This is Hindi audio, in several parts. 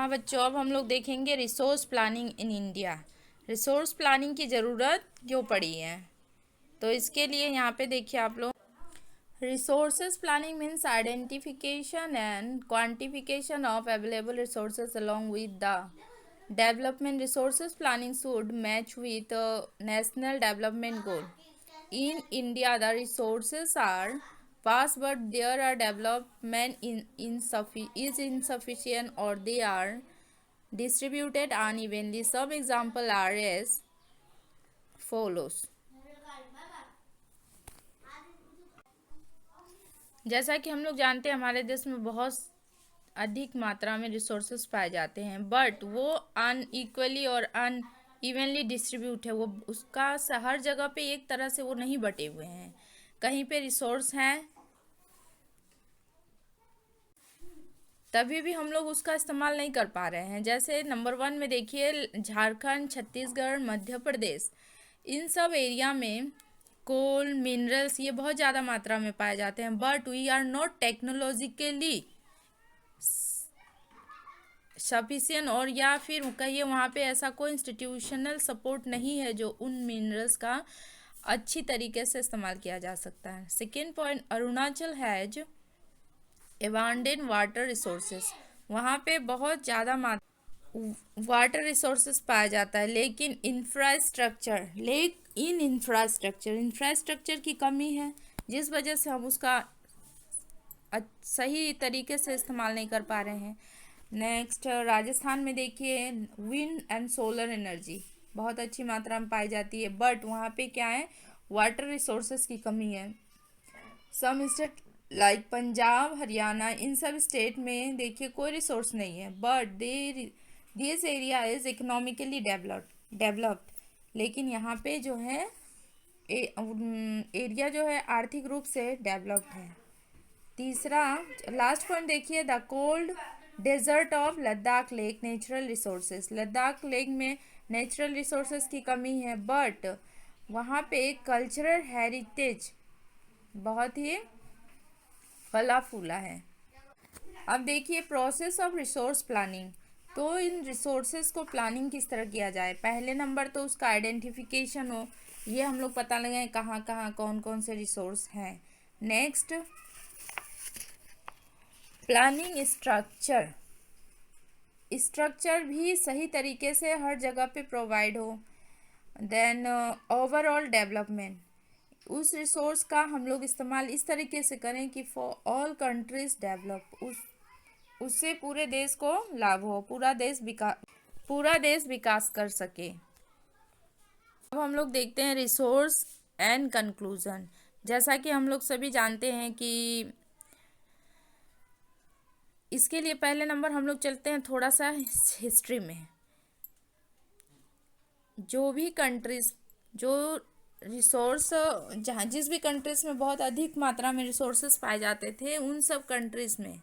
हाँ बच्चों, अब हम लोग देखेंगे resource planning in India. Resource planning की ज़रूरत क्यों पड़ी है। तो इसके लिए यहाँ पे देखिए आप लोग, resources planning means identification and quantification of available resources along with the development. Resources planning should match with national development goal. In India, the resources are vast, but there are development is insufficient or they are distributed unevenly. Some example are as follows. जैसा कि हम लोग जानते हैं, हमारे देश में बहुत अधिक मात्रा में रिसोर्सेज पाए जाते हैं, बट वो अनइक्वली और अन इवनली डिस्ट्रीब्यूट है। वो उसका हर जगह पे एक तरह से वो नहीं बटे हुए हैं। कहीं पे रिसोर्स हैं तभी भी हम लोग उसका इस्तेमाल नहीं कर पा रहे हैं। जैसे नंबर 1 में देखिए, झारखंड, छत्तीसगढ़, मध्य प्रदेश, इन सब एरिया में कोल, मिनरल्स ये बहुत ज़्यादा मात्रा में पाए जाते हैं, but we are not technologically sufficient, और या फिर कहिए वहाँ पे ऐसा कोई इंस्टीट्यूशनल सपोर्ट नहीं है जो उन मिनरल्स का अच्छी तरीके से इस्तेमाल किया जा सकता है। Second point, Arunachal has abundant water resources. वहाँ पे बहुत ज़्यादा वाटर रिसोर्सेज पाया जाता है, लेकिन इंफ्रास्ट्रक्चर की कमी है, जिस वजह से हम उसका सही तरीके से इस्तेमाल नहीं कर पा रहे हैं। नेक्स्ट, राजस्थान में देखिए, विंड एंड सोलर एनर्जी बहुत अच्छी मात्रा में पाई जाती है, बट वहाँ पे क्या है, वाटर रिसोर्सेज की कमी है। Some state like Punjab, Haryana, इन सब स्टेट में देखिए कोई रिसोर्स नहीं है, but this area is economically developed. लेकिन यहाँ पे जो है एरिया जो है आर्थिक रूप से डेवलप्ड है। तीसरा, लास्ट पॉइंट देखिए, the cold desert of Ladakh lake natural resources. Ladakh lake में नेचुरल रिसोर्सेज की कमी है, बट वहाँ पे कल्चरल हेरिटेज बहुत ही फला फूला है। अब देखिए, प्रोसेस ऑफ रिसोर्स प्लानिंग। तो इन रिसोर्सेज को प्लानिंग किस तरह किया जाए। पहले नंबर तो उसका आइडेंटिफिकेशन हो, ये हम लोग पता लगाएं कहाँ कहाँ कौन कौन से रिसोर्स हैं। नेक्स्ट, प्लानिंग स्ट्रक्चर भी सही तरीके से हर जगह पे प्रोवाइड हो। देन ओवरऑल डेवलपमेंट, उस रिसोर्स का हम लोग इस्तेमाल इस तरीके से करें कि फॉर ऑल कंट्रीज डेवलप, उससे पूरे देश को लाभ हो, पूरा देश विकास कर सके। अब हम लोग देखते हैं रिसोर्स एंड कंक्लूजन। जैसा कि हम लोग सभी जानते हैं कि इसके लिए पहले नंबर हम लोग चलते हैं थोड़ा सा हिस्ट्री में। जो भी कंट्रीज जो रिसोर्स जहाँ जिस भी कंट्रीज में बहुत अधिक मात्रा में रिसोर्सेस पाए जाते थे, उन सब कंट्रीज में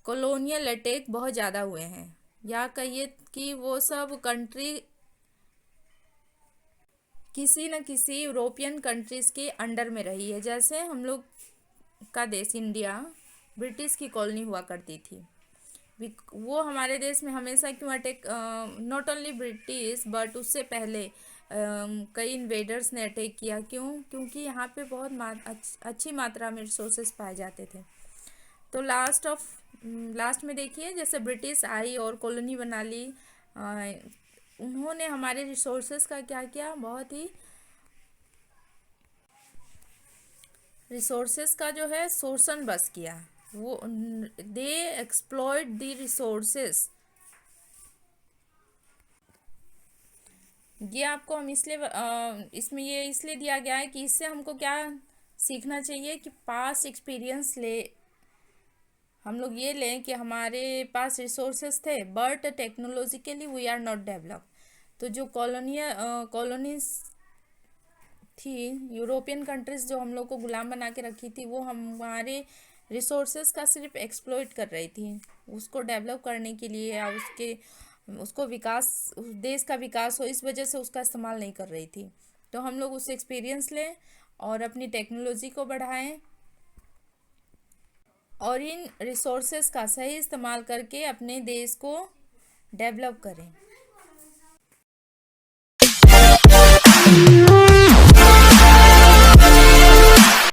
कॉलोनियल अटैक बहुत ज़्यादा हुए हैं, या कहिए कि वो सब कंट्री किसी न किसी यूरोपियन कंट्रीज़ के अंडर में रही है। जैसे हम लोग का देश इंडिया ब्रिटिश की कॉलोनी हुआ करती थी। वो हमारे देश में हमेशा क्यों attack, not only British but उससे पहले कई इन्वेडर्स ने अटैक किया। क्यों? क्योंकि यहाँ पे बहुत अच्छी मात्रा में रिसोर्सेज पाए जाते थे। तो लास्ट में देखिए, जैसे ब्रिटिश आई और कॉलोनी बना ली, उन्होंने हमारे रिसोर्सेज का क्या किया, बहुत ही रिसोर्सेज का जो है शोषण बस किया। वो दे एक्सप्लॉइट द रिसोर्सेज। ये आपको हम इसमें ये इसलिए दिया गया है कि इससे हमको क्या सीखना चाहिए कि पास्ट एक्सपीरियंस हम लोग ये लें कि हमारे पास रिसोर्सेज थे, but technologically we are not develop. तो जो कॉलोनीज थी, यूरोपियन कंट्रीज जो हम लोग को गुलाम बना के रखी थी, वो हमारे रिसोर्सेज का सिर्फ एक्सप्लॉइट कर रही थी। उसको डेवलप करने के लिए या उसको उस देश का विकास हो, इस वजह से उसका इस्तेमाल नहीं कर रही थी। तो हम लोग उससे एक्सपीरियंस लें और अपनी टेक्नोलॉजी को बढ़ाएं। और इन रिसोर्सेज का सही इस्तेमाल करके अपने देश को डेवलप करें।